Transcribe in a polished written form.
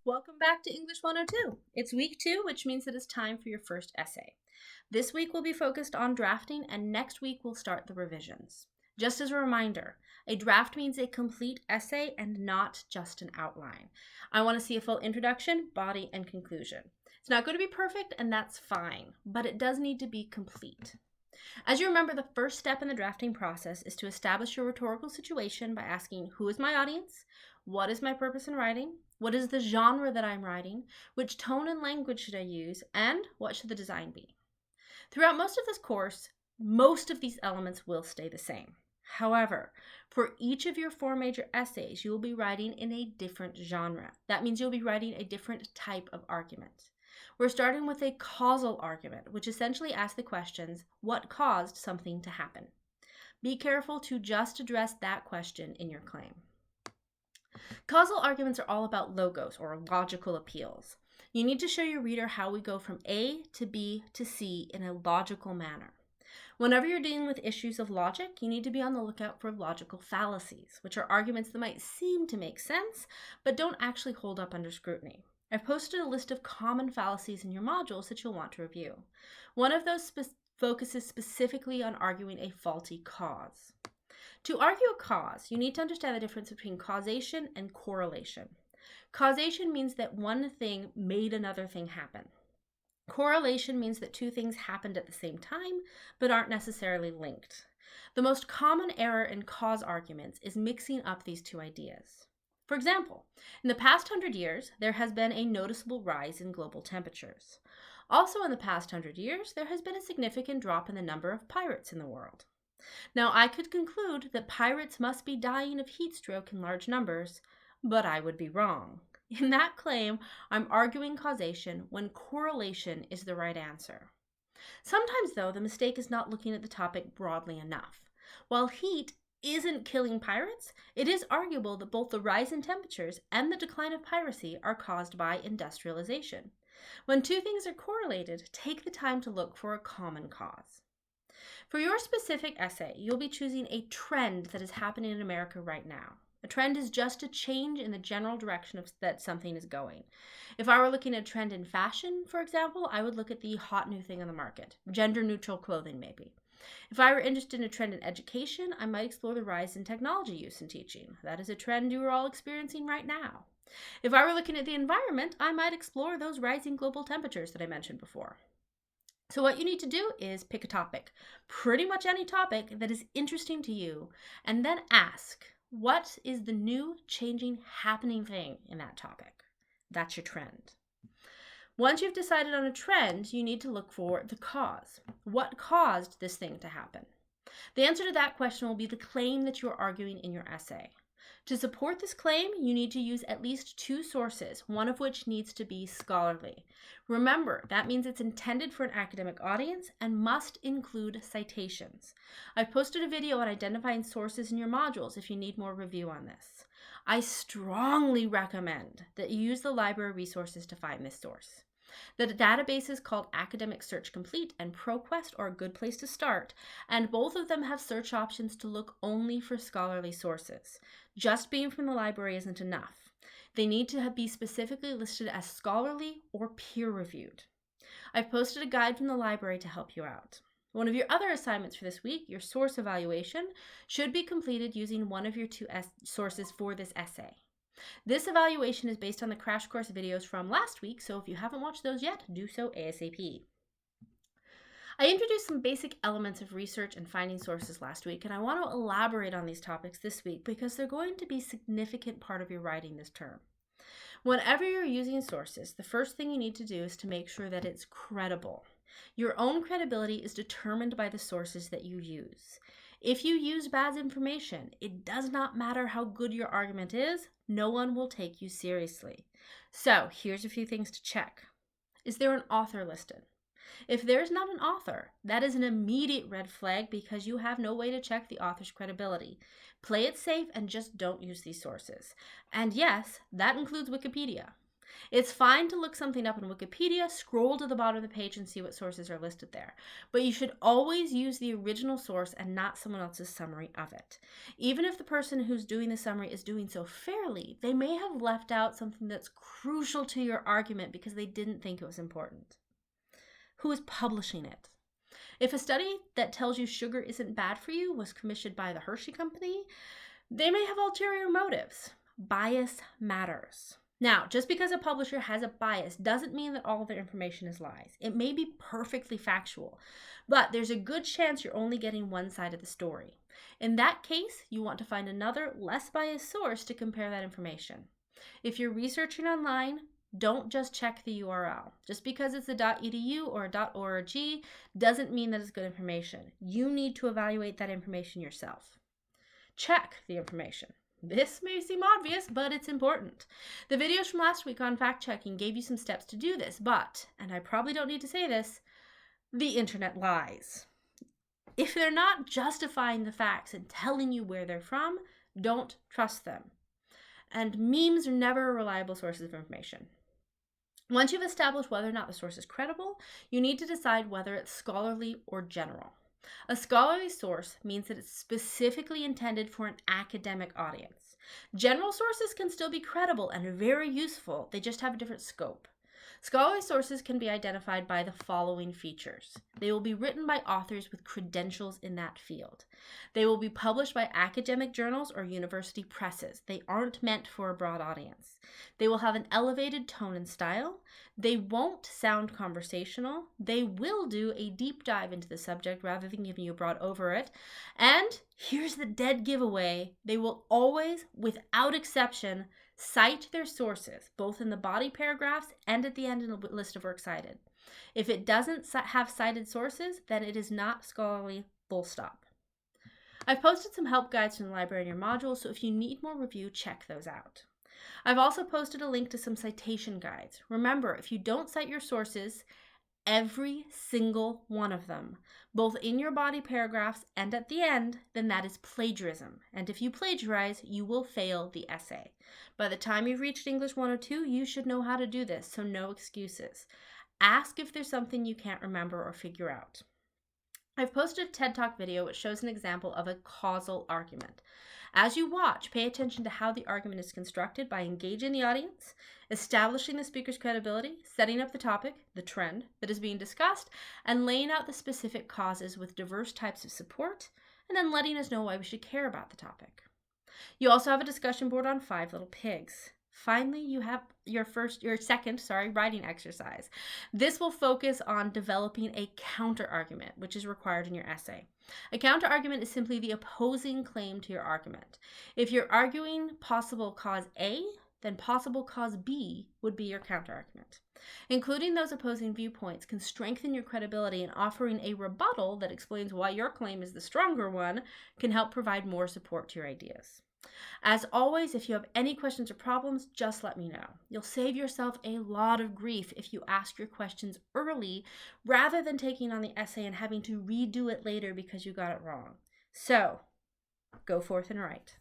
Welcome back to English 102. It's week 2, which means that it's time for your first essay. This week we'll be focused on drafting, and next week we'll start the revisions. Just as a reminder, a draft means a complete essay and not just an outline. I want to see a full introduction, body, and conclusion. It's not going to be perfect, and that's fine, but it does need to be complete. As you remember, the first step in the drafting process is to establish your rhetorical situation by asking, who is my audience? What is my purpose in writing? What is the genre that I'm writing? Which tone and language should I use? And what should the design be? Throughout most of this course, most of these elements will stay the same. However, for each of your 4 major essays, you will be writing in a different genre. That means you'll be writing a different type of argument. We're starting with a causal argument, which essentially asks the questions, what caused something to happen? Be careful to just address that question in your claim. Causal arguments are all about logos, or logical appeals. You need to show your reader how we go from A to B to C in a logical manner. Whenever you're dealing with issues of logic, you need to be on the lookout for logical fallacies, which are arguments that might seem to make sense, but don't actually hold up under scrutiny. I've posted a list of common fallacies in your modules that you'll want to review. One of those focuses specifically on arguing a faulty cause. To argue a cause, you need to understand the difference between causation and correlation. Causation means that one thing made another thing happen. Correlation means that 2 things happened at the same time, but aren't necessarily linked. The most common error in cause arguments is mixing up these 2 ideas. For example, in the past 100 years, there has been a noticeable rise in global temperatures. Also in the past 100 years, there has been a significant drop in the number of pirates in the world. Now, I could conclude that pirates must be dying of heat stroke in large numbers, but I would be wrong. In that claim, I'm arguing causation when correlation is the right answer. Sometimes, though, the mistake is not looking at the topic broadly enough. While heat isn't killing pirates, it is arguable that both the rise in temperatures and the decline of piracy are caused by industrialization. When 2 things are correlated, take the time to look for a common cause. For your specific essay, you'll be choosing a trend that is happening in America right now. A trend is just a change in the general direction that something is going. If I were looking at a trend in fashion, for example, I would look at the hot new thing on the market, gender-neutral clothing maybe. If I were interested in a trend in education, I might explore the rise in technology use in teaching. That is a trend you are all experiencing right now. If I were looking at the environment, I might explore those rising global temperatures that I mentioned before. So what you need to do is pick a topic, pretty much any topic that is interesting to you, and then ask, what is the new, changing, happening thing in that topic? That's your trend. Once you've decided on a trend, you need to look for the cause. What caused this thing to happen? The answer to that question will be the claim that you're arguing in your essay. To support this claim, you need to use at least 2 sources, one of which needs to be scholarly. Remember, that means it's intended for an academic audience and must include citations. I've posted a video on identifying sources in your modules if you need more review on this. I strongly recommend that you use the library resources to find this source. The databases called Academic Search Complete and ProQuest are a good place to start, and both of them have search options to look only for scholarly sources. Just being from the library isn't enough. They need to be specifically listed as scholarly or peer-reviewed. I've posted a guide from the library to help you out. One of your other assignments for this week, your source evaluation, should be completed using one of your 2 sources for this essay. This evaluation is based on the crash course videos from last week, so if you haven't watched those yet, do so ASAP. I introduced some basic elements of research and finding sources last week, and I want to elaborate on these topics this week because they're going to be a significant part of your writing this term. Whenever you're using sources, the first thing you need to do is to make sure that it's credible. Your own credibility is determined by the sources that you use. If you use bad information, it does not matter how good your argument is, no one will take you seriously. So here's a few things to check. Is there an author listed? If there's not an author, that is an immediate red flag because you have no way to check the author's credibility. Play it safe and just don't use these sources. And yes, that includes Wikipedia. It's fine to look something up in Wikipedia, scroll to the bottom of the page and see what sources are listed there. But you should always use the original source and not someone else's summary of it. Even if the person who's doing the summary is doing so fairly, they may have left out something that's crucial to your argument because they didn't think it was important. Who is publishing it? If a study that tells you sugar isn't bad for you was commissioned by the Hershey Company, they may have ulterior motives. Bias matters. Now, just because a publisher has a bias doesn't mean that all of their information is lies. It may be perfectly factual, but there's a good chance you're only getting one side of the story. In that case, you want to find another, less biased source to compare that information. If you're researching online, don't just check the URL. Just because it's a .edu or a .org doesn't mean that it's good information. You need to evaluate that information yourself. Check the information. This may seem obvious, but it's important. The videos from last week on fact-checking gave you some steps to do this, but, and I probably don't need to say this, the internet lies. If they're not justifying the facts and telling you where they're from, don't trust them. And memes are never reliable sources of information. Once you've established whether or not the source is credible, you need to decide whether it's scholarly or general. A scholarly source means that it's specifically intended for an academic audience. General sources can still be credible and very useful, they just have a different scope. Scholarly sources can be identified by the following features. They will be written by authors with credentials in that field. They will be published by academic journals or university presses. They aren't meant for a broad audience. They will have an elevated tone and style. They won't sound conversational. They will do a deep dive into the subject rather than giving you a broad over it. And here's the dead giveaway. They will always, without exception, cite their sources, both in the body paragraphs and at the end in a list of works cited. If it doesn't have cited sources, then it is not scholarly, full stop. I've posted some help guides from the library in your module, so if you need more review, check those out. I've also posted a link to some citation guides. Remember, if you don't cite your sources, every single one of them, both in your body paragraphs and at the end, then that is plagiarism. And if you plagiarize, you will fail the essay. By the time you've reached English 102, you should know how to do this, so no excuses. Ask if there's something you can't remember or figure out. I've posted a TED Talk video which shows an example of a causal argument. As you watch, pay attention to how the argument is constructed by engaging the audience, establishing the speaker's credibility, setting up the topic, the trend that is being discussed, and laying out the specific causes with diverse types of support, and then letting us know why we should care about the topic. You also have a discussion board on 5 little pigs. Finally, you have your second writing exercise. This will focus on developing a counter-argument, which is required in your essay. A counter-argument is simply the opposing claim to your argument. If you're arguing possible cause A, then possible cause B would be your counter-argument. Including those opposing viewpoints can strengthen your credibility, and offering a rebuttal that explains why your claim is the stronger one can help provide more support to your ideas. As always, if you have any questions or problems, just let me know. You'll save yourself a lot of grief if you ask your questions early rather than taking on the essay and having to redo it later because you got it wrong. So, go forth and write.